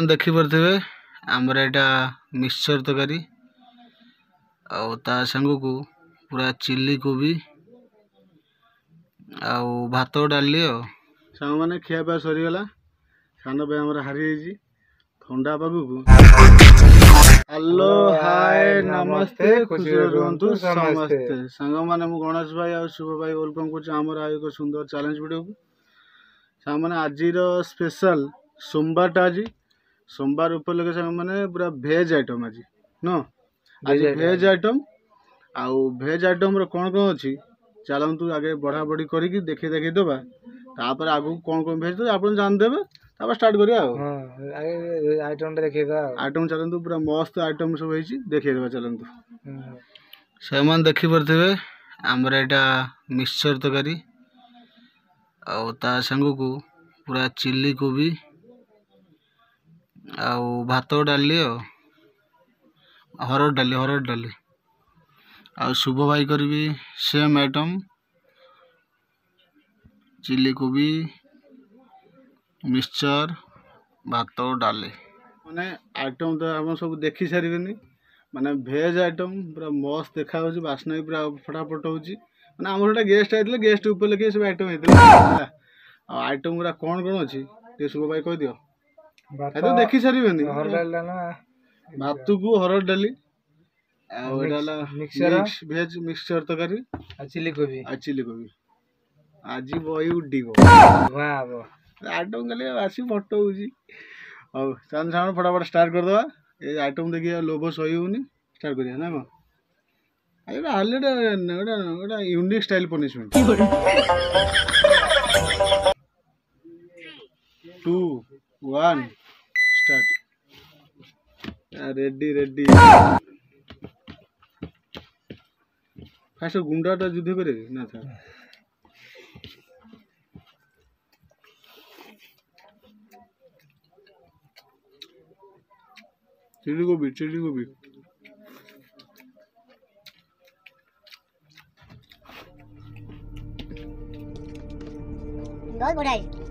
देखिपे आमर यहाँ मिक्सचर तरकारी सांग को पूरा चिल्ली कोबी भात डाली सांग मैंने खियापा सरीगला सान भाई आम हारी थंडा पाग हेलो हाय नमस्ते खुशी रुहतु समस्ते सांग मैंने गणेश भाई और शुभ भाई वेलकम कर एक सुंदर चैलेंज वीडियो को सांग मैंने आज स्पेशल सोमवार आज सोमवार उपलक्षे सांग मैंने पूरा भेज आइटम आज न आज भेज आइटम आउ भेज आइटम कौन कौन अच्छी चलतु आगे बढ़ा बढ़ी करके देखी दबा तापर आगु कौन कौन भेज आप जानदेवे तापर स्टार्ट करिया आइटम देखिए आइटम चलतु पूरा मस्त आइटम सब होई देखिए देबा चलतु सेमान देखि परथिबे आमर यहाँ मिक्सचर तरकारी सांग को पूरा चिल्ली कोबी भात डाली हरड़ डाली शुभ भाई करी सेम आइटम चिल्ली कोबी मिक्सचर भात डाली माने आइटम तो आप सब देखी सारे माने भेज आइटम पूरा मस्त देखा बास्ना भी पूरा फटाफट हो मैंने आम गोटे गेस्ट आते गेस्ट उपलक्षे सब आइटम होता आइटम गुरा कौन कौन अच्छी शुभ भाई कह दियो तो देखी सारे भात को हरड़ डाली भेज मिक्सचर तरकारी चिल्ली कोबी आज बही उड्डी आइटम खाली आसी फटो हो सामने फटाफट स्टार्ट करदे ये आइटम देखिए लोभ सही होनी स्टार्ट करिया ना कौन हाले unique style punishment 2 1 start ready ready fast गुंडाटा युद्ध करे ना था चिल्ली गोभी बहुत बड़ा है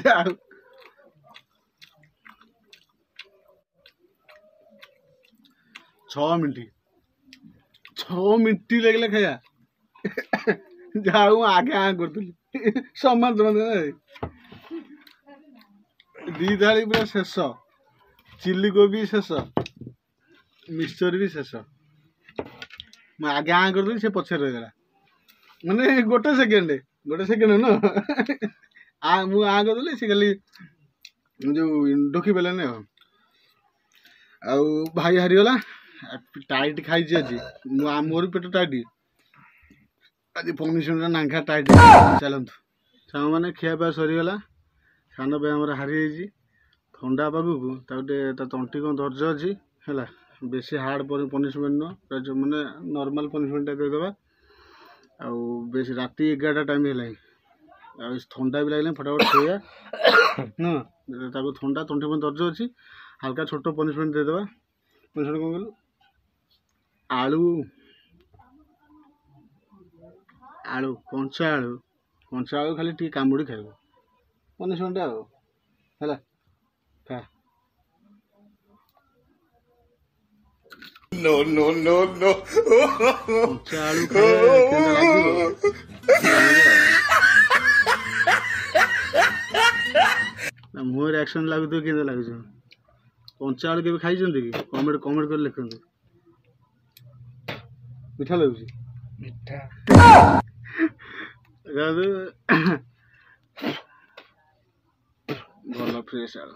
ଯାଉ। 6 ମିନିଟ୍ 6 ମିନିଟ୍ ଲାଗିଲା ଖାଇବା। ଯାଉ ମୁଁ ଆଗେ କରୁଥିଲି ସମାନ ସମାନ। ଦି ଥାଳି ପୁରା ଶେଷ, ଚିଲି କୋବି ଶେଷ, ମିକ୍ସଚର ବି ଶେଷ। ମୁଁ ଆଗେ କରୁଥିଲି, ସେ ପଛରେ ରହିଗଲା। ମାନେ ଗୋଟେ ସେକେଣ୍ଡ ନୁହଁ। ମୁଁ କରୁଥିଲି, ସେ ଖାଲି ଯୋଉ ଢୋକି ପାରିଲାନି ଆଉ ଭାଇ ହାରିଗଲା। ଟାଇଟ୍ ଖାଇଛି ଆଜି, ମୋର ପେଟ ଟାଇଟ୍ ଆଜି, ପନିସମେଣ୍ଟ ନାଙ୍ଘା ଟାଇଟ୍। ଚାଲନ୍ତୁ ସାଙ୍ଗମାନେ, ଖିଆପିଆ ସରିଗଲା। ସାନ ଭାଇ ଆମର ହାରିଯାଇଛି। ଥଣ୍ଡା ପାଗକୁ ତାକୁ ଟିକେ ତା ତଣ୍ଟି କ'ଣ ଧୈର୍ଯ୍ୟ ଅଛି ହେଲା, ବେଶୀ ହାର୍ଡ଼ ପନିସମେଣ୍ଟ ନୁହଁ, ମାନେ ନର୍ମାଲ ପନିସମେଣ୍ଟଟା ଦେଇଦେବା। ଆଉ ବେଶୀ ରାତି 11ଟା ଟାଇମ୍ ହେଲାଣି, ଆଉ ଥଣ୍ଡା ବି ଲାଗିଲାଣି, ଫଟାଫଟ ଶୋଇବା ନୁହଁ। ତାକୁ ଥଣ୍ଡା ତଣ୍ଟି ପାଇଁ ଧୈର୍ଯ୍ୟ ଅଛି, ହାଲକା ଛୋଟ ପନିସମେଣ୍ଟ ଦେଇଦେବା। ପନିସମେଣ୍ଟ କ'ଣ କହିଲୁ, କଞ୍ଚା ଆଳୁ ଖାଲି ଟିକେ କାମୁଡ଼ି ଖାଇବ ପନିସମେଣ୍ଟ ଆଉ ହେଲା। କଞ୍ଚା ଆଳୁ ଖାଇଲେ କେମିତି ଲାଗିବ, ମୋ ରିଆକ୍ସନ ଲାଗୁଥିବ କେମିତି ଲାଗୁଛି। କଞ୍ଚା ଆଳୁ କେବେ ଖାଇଛନ୍ତି କି? କମେଣ୍ଟ କରି ଲେଖନ୍ତୁ। ମିଠା ଲାଗୁଛି, ମିଠା ଭଲ ଫ୍ରେଶ ଆଳୁ।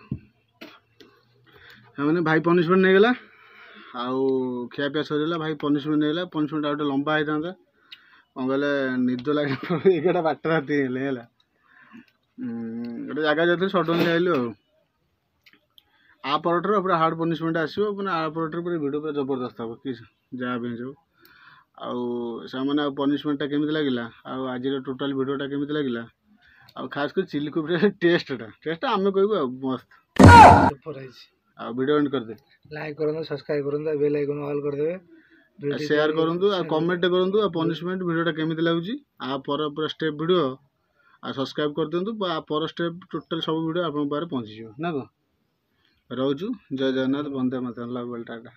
ମାନେ ଭାଇ ପନିସମେଣ୍ଟ ନେଇଗଲା, ଆଉ ଖିଆପିଆ ସରିଗଲା। ଭାଇ ପନିସମେଣ୍ଟ ନେଇଗଲା। ପନିସମେଣ୍ଟ ଆଉ ଗୋଟେ ଲମ୍ବା ହେଇଥାନ୍ତା, କ'ଣ କହିଲେ, ନିଦ ଲାଗିଲା। 11ଟା 12ଟା ରାତି ହେଇଗଲେ ହେଲା। ଗୋଟେ ଜାଗା ଯାଇଥିଲି, ସଡନ୍ଲି ଆଇଲୁ ଆଉ। ଆ ପରଠାରୁ ପୁରା ହାର୍ଡ଼ ପନିସମେଣ୍ଟ ଆସିବ, ମାନେ ଆ ପରଠାରୁ ପୁରା ଭିଡ଼ିଓ ପୁରା ଜବରଦସ୍ତ ହେବ, କି ଯାହା ପାଇଁ ସବୁ। ଆଉ ସେମାନେ ଆଉ ପନିସମେଣ୍ଟଟା କେମିତି ଲାଗିଲା, ଆଉ ଆଜିର ଟୋଟାଲ ଭିଡ଼ିଓଟା କେମିତି ଲାଗିଲା, ଆଉ ଖାସ୍ କରି ଚିଲି କୋବିର ଟେଷ୍ଟଟା ଆମେ କହିବୁ ଆଉ ମସ୍ତ ସୁପର ହେଇଛି। ଆଉ ଭିଡ଼ିଓ ଏଣ୍ଡ କରିଦେ। ଲାଇକ୍ କରନ୍ତୁ, ସବସ୍କ୍ରାଇବ କରନ୍ତୁ, ବେଲ୍ ଆଇକନ୍ ଅଲ୍ କରିଦେବେ, ସେୟାର କରନ୍ତୁ, ଆଉ କମେଣ୍ଟ କରନ୍ତୁ। ଆଉ ପନିସମେଣ୍ଟ ଭିଡ଼ିଓଟା କେମିତି ଲାଗୁଛି, ଆ ପର ପୁରା ଷ୍ଟେପ୍ ଭିଡ଼ିଓ, ଆଉ ସବସ୍କ୍ରାଇବ କରିଦିଅନ୍ତୁ। ଆ ପର ଷ୍ଟେପ୍ ଟୋଟାଲ ସବୁ ଭିଡ଼ିଓ ଆପଣଙ୍କ ପାଖରେ ପହଞ୍ଚିଯିବ ନା କ'ଣ। ରହୁଛୁ, ଜୟ Jagannath, Vande Mataram, love you all, Tata.